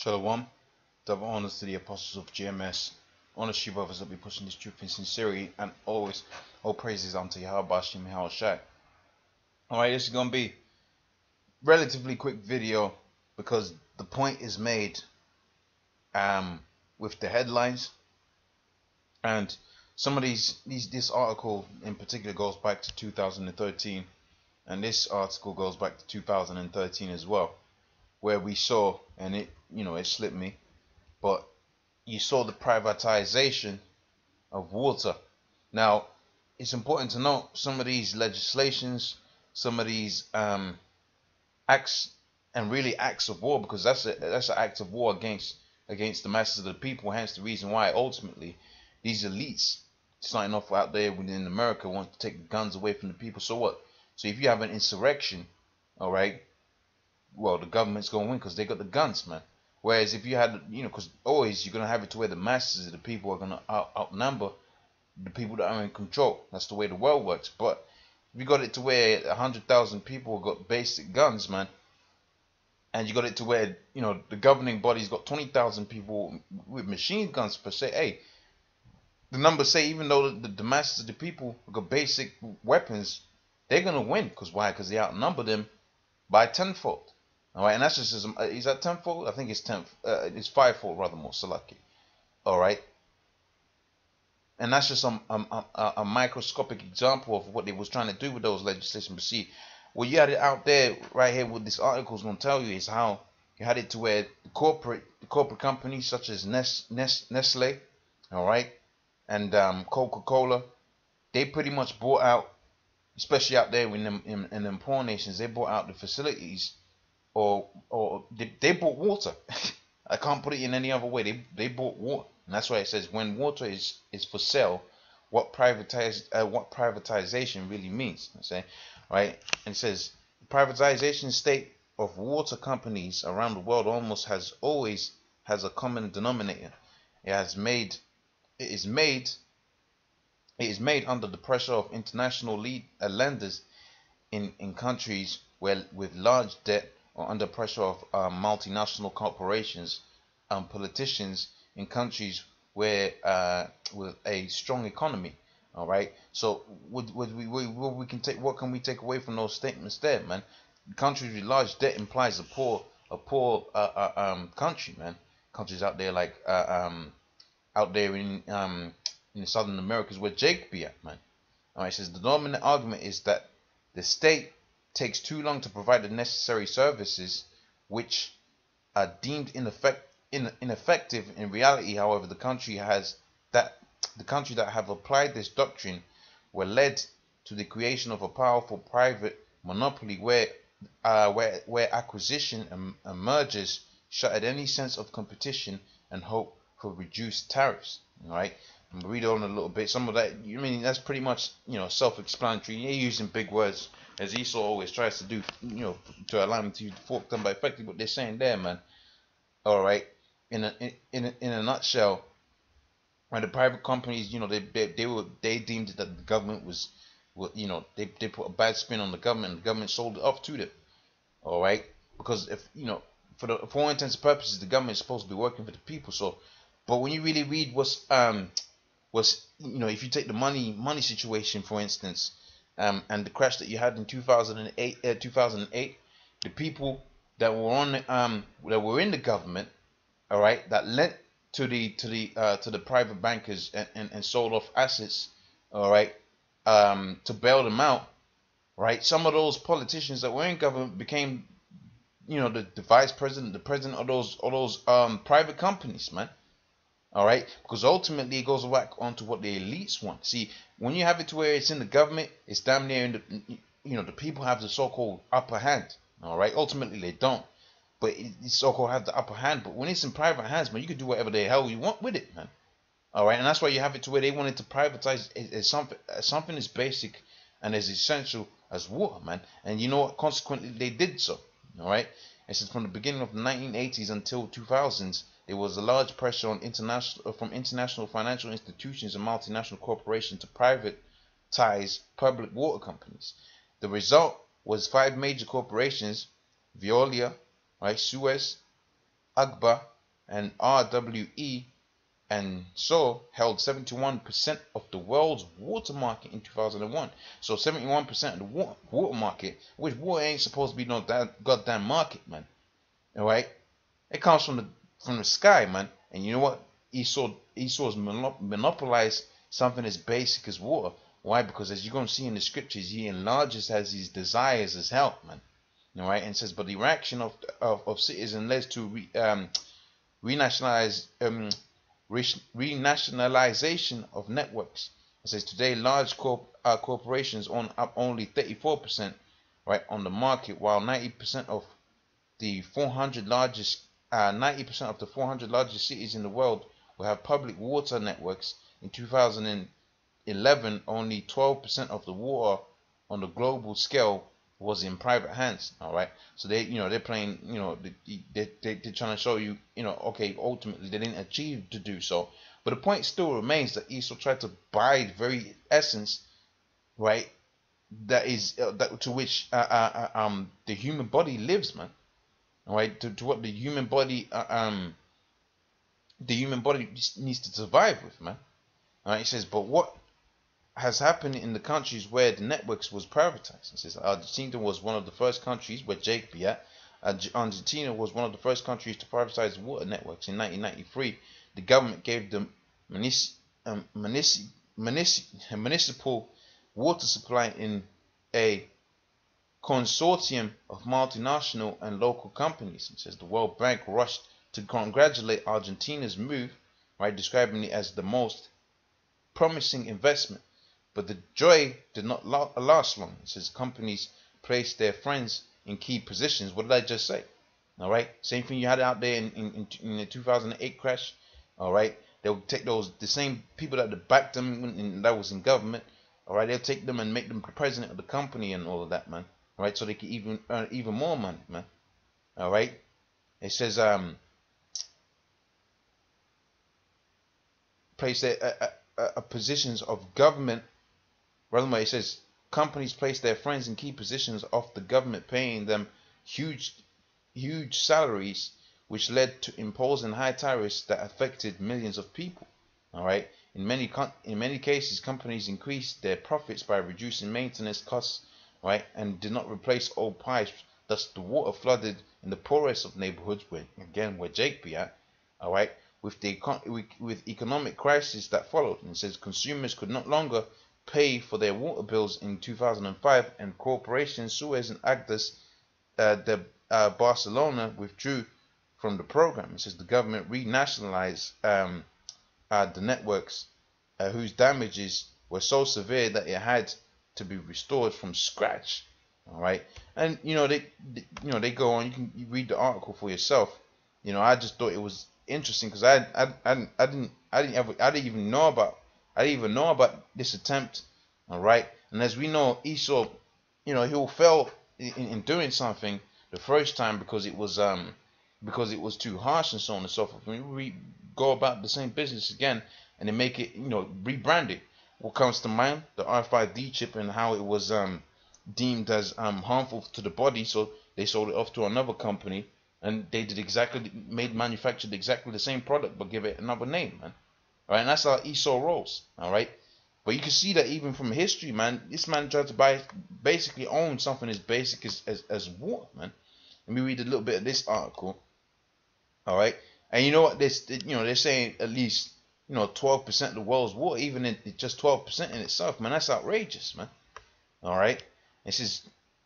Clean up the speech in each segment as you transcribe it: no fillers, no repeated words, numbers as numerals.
Shalom, double honors to the apostles of GMS. Honor to you brothers that be pushing this truth in sincerity, and always all praises unto Yahweh Bashim Shai. Alright, this is gonna be relatively quick video because the point is made with the headlines, and some of this article in particular goes back to 2013, and this article goes back to 2013 as well, where we saw, and it slipped me, but you saw the privatization of water. Now, it's important to note some of these legislations, some of these acts, and really acts of war, because that's an act of war against the masses of the people. Hence the reason why ultimately these elites starting off out there within America want to take the guns away from the people. So what? So if you have an insurrection, all right, well, the government's going to win because they got the guns, man. Whereas if you had, because always you're going to have it to where the masses of the people are going to outnumber the people that are in control. That's the way the world works. But if you got it to where 100,000 people got basic guns, man, and you got it to where, the governing body's got 20,000 people with machine guns per se, hey, the numbers say even though the masses of the people got basic weapons, they're going to win. Because why? Because they outnumber them by tenfold. All right, and that's just is that tenfold? I think it's it's fivefold rather more. So lucky. All right, and that's just a microscopic example of what they was trying to do with those legislation. But see, what you had it out there right here, what this article is going to tell you is how you had it to where the corporate companies such as Nestle, all right, and Coca-Cola, they pretty much bought out, especially out there in them poor nations, they bought out the facilities. Or they bought water. I can't put it in any other way. They bought water, and that's why it says when water is for sale, what privatization really means. I say, right? And it says the privatization state of water companies around the world always has a common denominator. It is made under the pressure of international lenders in countries where with large debt, or under pressure of multinational corporations and politicians in countries where with a strong economy. All right. So what can we take away from those statements there, man? Countries with large debt implies a poor country, man. Countries out there like out there in Southern America is where Jake be at, man. All right. It says the dominant argument is that the state takes too long to provide the necessary services, which are deemed ineffective. In reality, however, the country that have applied this doctrine were led to the creation of a powerful private monopoly where acquisition and mergers shuttered any sense of competition and hope for reduced tariffs. All right. I'm gonna read on a little bit. Some of that, that's pretty much, self-explanatory. You're using big words, as Esau always tries to do, to allow them to fork them by effectively what they're saying there, man. All right. In a nutshell, when the private companies, they deemed that the government was, they put a bad spin on the government, and the government sold it off to them. All right. Because if for all intents and purposes, the government is supposed to be working for the people. So, but when you really read if you take the money situation, for instance, and the crash that you had in 2008, the people that were in the government, all right, that lent to the private bankers and sold off assets, all right, to bail them out, right? Some of those politicians that were in government became, the vice president, the president of those private companies, man. All right, because ultimately it goes back onto what the elites want. See, when you have it to where it's in the government, it's damn near the people have the so-called upper hand. All right, ultimately they don't, but it so-called have the upper hand. But when it's in private hands, man, you can do whatever the hell you want with it, man. All right, and that's why you have it to where they wanted to privatize something as basic and as essential as water, man. And you know what? Consequently, they did so. All right, it says from the beginning of the 1980s until 2000s. There was a large pressure on from international financial institutions and multinational corporations to privatize public water companies. The result was 5 major corporations: Veolia, right, Suez, Agba, and RWE and so held 71% of the world's water market in 2001. So 71% of the water market, which water ain't supposed to be no goddamn market, man. All right, it comes from the sky, man. And you know what? Esau's monopolized something as basic as water. Why? Because as you're gonna see in the scriptures, he enlarges as his desires as help, man. All right, and it says, but the reaction of citizens led to renationalization of networks. It says today large corporations own up only 34%, right, on the market, while 90% of the 400 largest 90% of the 400 largest cities in the world will have public water networks. In 2011, only 12% of the water on the global scale was in private hands. All right, so they're playing, they're trying to show you, okay, ultimately they didn't achieve to do so, but the point still remains that Esau tried to buy the very essence, right, that is that to which the human body lives, man. All right, to what the human body needs to survive with, man. All right, it says, but what has happened in the countries where the networks was privatized? It says Argentina was one of the first countries where Jake be at. Argentina was one of the first countries to privatize water networks in 1993. The government gave them municipal water supply in a consortium of multinational and local companies. It says the World Bank rushed to congratulate Argentina's move, right, describing it as the most promising investment. But the joy did not last long. It says companies placed their friends in key positions. What did I just say? All right, same thing you had out there in the 2008 crash. All right, they'll take the same people that backed them and that was in government. All right, they'll take them and make them president of the company and all of that, man. All right, so they can even earn even more money, man. All right, it says place their positions of government. Rather, it says companies place their friends in key positions of the government, paying them huge salaries, which led to imposing high tariffs that affected millions of people. All right, in many cases, companies increased their profits by reducing maintenance costs, right, and did not replace old pipes. Thus, the water flooded in the poorest of neighborhoods, where Jake be at. All right, with economic crisis that followed. And it says consumers could no longer pay for their water bills in 2005, and corporations Suez and Agdas Barcelona withdrew from the program. It says the government renationalized the networks, whose damages were so severe that it had to be restored from scratch. All right, and they go on. You read the article for yourself. I just thought it was interesting because I didn't even know about this attempt. All right, and as we know, Esau, he'll fail in doing something the first time because it was too harsh and so on and so forth. When we go about the same business again and they make it, rebrand it. What comes to mind? The RFID chip and how it was deemed as harmful to the body, so they sold it off to another company, and they manufactured exactly the same product but give it another name, man. All right, and that's how Esau rolls. All right, but you can see that even from history, man, this man tried to basically own something as basic as water, man. Let me read a little bit of this article. All right, and you know what? They're saying at least 12% of the world's water, even in just 12% in itself, man. That's outrageous, man. All right, this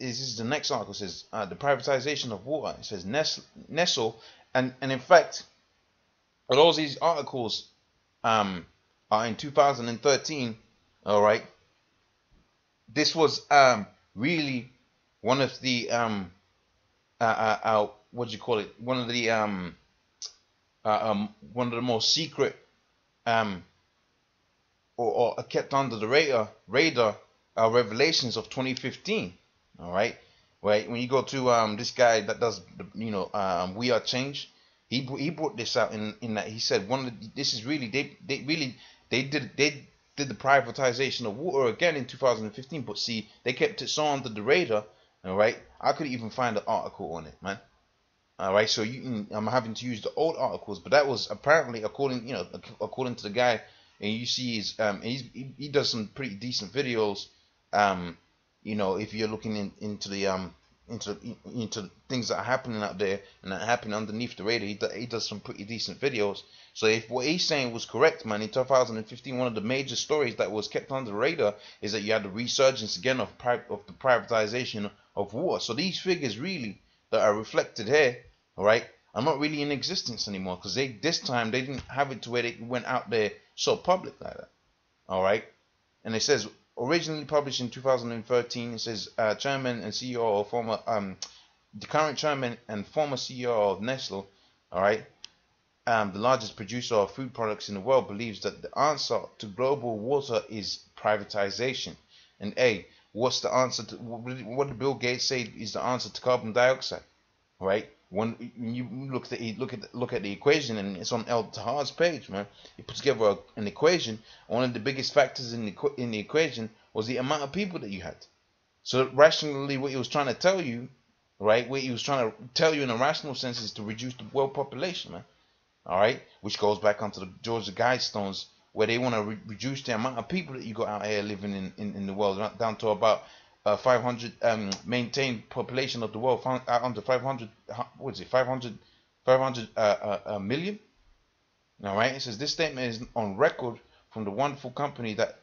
is the next article. It says the privatization of water. It says Nestle, and in fact, all these articles are in 2013. All right, this was really one of the what do you call it? One of the most secret or kept under the radar revelations of 2015. All right, when you go to this guy that does We Are Change, he brought this out in that he said this is really they did the privatization of water again in 2015, but see, they kept it so under the radar. All right, I couldn't even find an article on it, man. All right, so I'm having to use the old articles, but that was apparently according to the guy, and you see he does some pretty decent videos. Um, if you're looking into the into things that are happening out there and that happen underneath the radar, he does some pretty decent videos. So if what he's saying was correct, man, in 2015, one of the major stories that was kept under the radar is that you had the resurgence again of the privatization of water. So these figures really that are reflected here, all right, are not really in existence anymore, because this time they didn't have it to where they went out there so public like that. All right, and it says originally published in 2013. It says chairman and CEO of former the current chairman and former CEO of Nestle, all right, the largest producer of food products in the world, believes that the answer to global water is privatization. And what's the answer to what did Bill Gates say is the answer to carbon dioxide? Right? When you look at the equation, and it's on El Tahar's page, man. He put together an equation. One of the biggest factors in the equation was the amount of people that you had. So rationally, what he was trying to tell you, right? What he was trying to tell you in a rational sense is to reduce the world population, man. All right, which goes back onto the Georgia Guidestones, where they want to reduce the amount of people that you got out here living in the world down to about 500 maintained population of the world found under 500. What is it? 500 million. All right. It says this statement is on record from the wonderful company that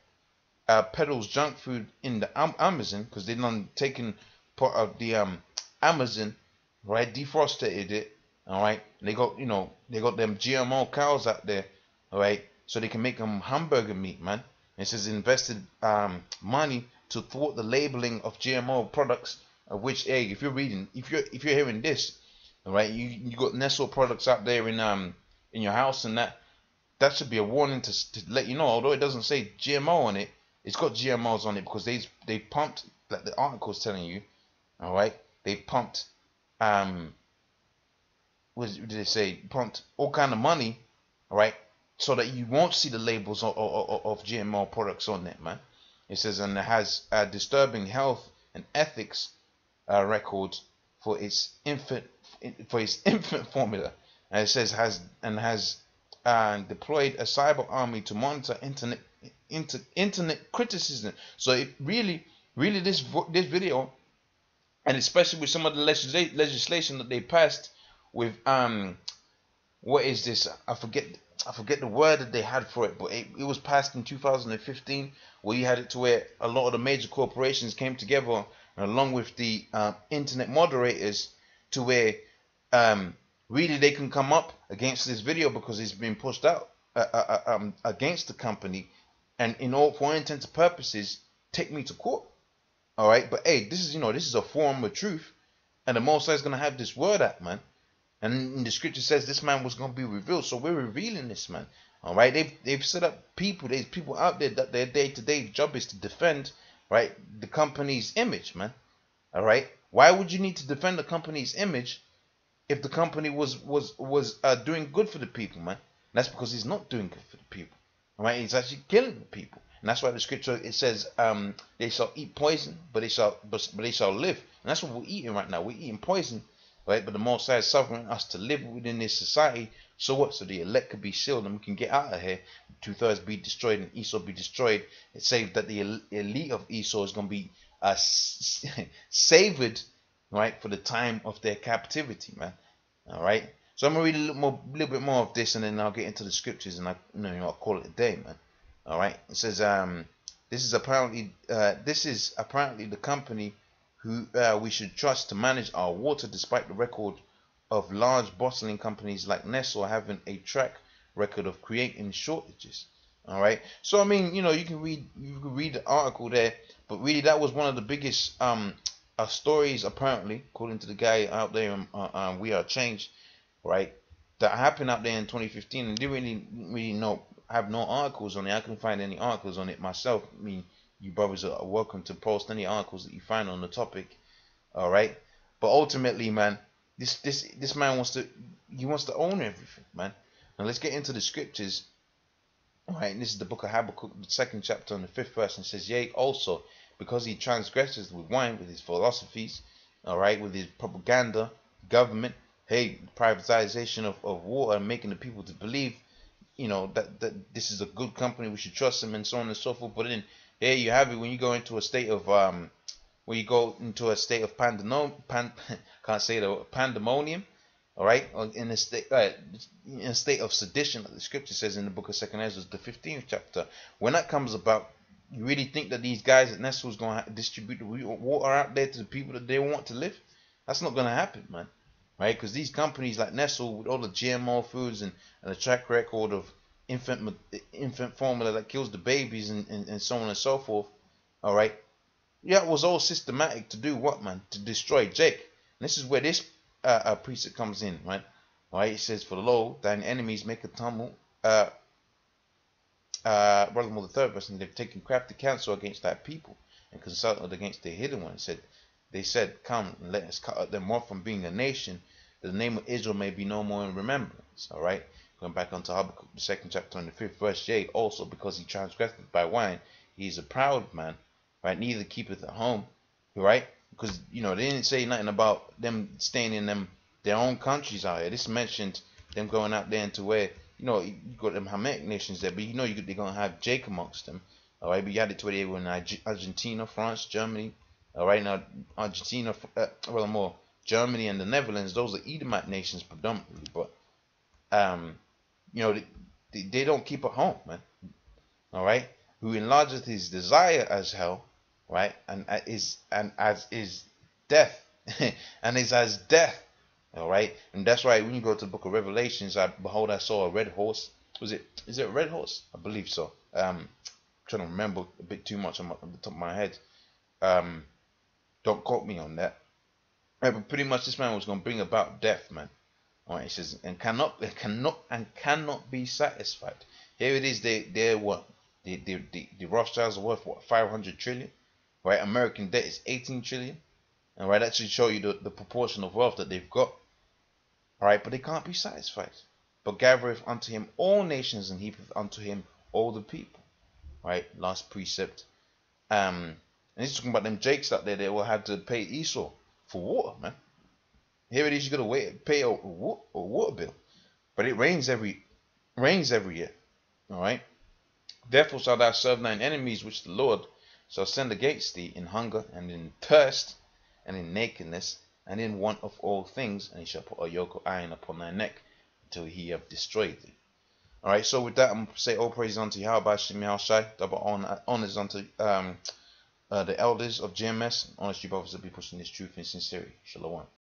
peddles junk food in the Amazon, because they done taken part of the Amazon, right? Deforested it. All right, they got they got them GMO cows out there, all right, so they can make them hamburger meat, man. It says invested money to thwart the labeling of GMO products, of which, if you're hearing this, all right, you got Nestle products out there in your house, and that should be a warning to let you know. Although it doesn't say GMO on it, it's got GMOs on it because they pumped, like the article's telling you, all right, they pumped what did they say? Pumped all kind of money, all right, so that you won't see the labels of GMO products on it, man. It says, and it has a disturbing health and ethics record for its infant formula, and it says has deployed a cyber army to monitor internet criticism. So it really this video, and especially with some of the legislation that they passed with what is this? I forget the word that they had for it, but it was passed in 2015, where you had it to where a lot of the major corporations came together along with the internet moderators to where really they can come up against this video because it's been pushed out against the company, and for all intents and purposes take me to court. All right, but this is a form of truth, and the Most High is gonna have this word out, man. And the scripture says this man was going to be revealed. So we're revealing this, man. All right. They've set up people. There's people out there that their day-to-day job is to defend, right, the company's image, man. All right. Why would you need to defend the company's image if the company was doing good for the people, man? And that's because he's not doing good for the people. All right. He's actually killing the people. And that's why the scripture, it says they shall eat poison, but they shall live. And that's what we're eating right now. We're eating poison. Right, but the Most High is suffering us to live within this society. So what? So the elect could be sealed and we can get out of here. 2/3 be destroyed and Esau be destroyed. It says that the elite of Esau is going to be savored, right, for the time of their captivity, man. All right. So I'm gonna read a little bit more of this, and then I'll get into the scriptures, and I'll call it a day, man. All right. It says this is apparently the company who we should trust to manage our water, despite the record of large bottling companies like Nestle having a track record of creating shortages. All right, so I mean, you can read the article there, but really that was one of the biggest stories, apparently, according to the guy out there on We Are Change, right, that happened out there in 2015, and they really have no articles on it. I couldn't find any articles on it myself. I mean, you brothers are welcome to post any articles that you find on the topic. All right, but ultimately, man, this man wants to own everything, man. Now let's get into the scriptures. All right, and this is the book of Habakkuk, the 2nd chapter, and the 5th verse, and it says, yea, also, because he transgresses with wine, with his philosophies, all right, with his propaganda, government, hey, privatization of water and making the people to believe, that this is a good company, we should trust them, and so on and so forth. But then here you have it when you go into a state of can't say the pandemonium, all right, in a state of sedition, like the scripture says in the book of Second Ezra, the 15th chapter. When that comes about, you really think that these guys at Nestle is going to distribute the water out there to the people that they want to live? That's not going to happen, man. Right? Because these companies like Nestle, with all the GMO foods and a track record of infant formula that kills the babies and so on and so forth, all right, yeah, it was all systematic to do what, man? To destroy Jake. And this is where this precept comes in, right? All right, it says, "For lo, thine enemies make a tumult." Brother, the third verse, and they've taken crafty counsel against that people and consulted against their hidden one. They said, "Come and let us cut them off from being a nation, that the name of Israel may be no more in remembrance." All right, going back onto Habakkuk, the 2nd chapter and the 5th verse. Yea, also because he transgressed by wine, he is a proud man, right? Neither keepeth at home, right? Because they didn't say nothing about them staying in their own countries out here. This mentioned them going out there into where you got them Hamitic nations there, but they're gonna have Jake amongst them. All right, but you had it to where they were in Argentina, France, Germany. All right, now Argentina, more Germany and the Netherlands. Those are Edomite nations predominantly, but they don't keep at home, man. All right, who enlargeth his desire as hell, right, and as is death, and is as death. All right, and that's why when you go to the book of Revelations, I saw a red horse. Is it a red horse? I believe so. Trying to remember a bit too much on the top of my head. Don't quote me on that. Right, but pretty much this man was going to bring about death, man. All right, he says, and cannot be satisfied. Here it is. They're what? The Rothschilds are worth what? 500 trillion. Right, American debt is 18 trillion. And right, that should show you the proportion of wealth that they've got. All right, but they can't be satisfied. But gathereth unto him all nations, and heapeth unto him all the people. Right, last precept. And he's talking about them Jakes out there that will have to pay Esau for water, man. Here it is, you gotta pay a water bill, but it rains every year. All right. Therefore shalt thou serve thine enemies, which the Lord shall send against thee, in hunger and in thirst and in nakedness and in want of all things, and he shall put a yoke of iron upon thy neck until he have destroyed thee. All right. So with that, I'm gonna say all praise unto Yahweh Shem Shai. Double honors unto the elders of GMS. Honestly, brothers, that be pushing this truth in sincerity. Shalom.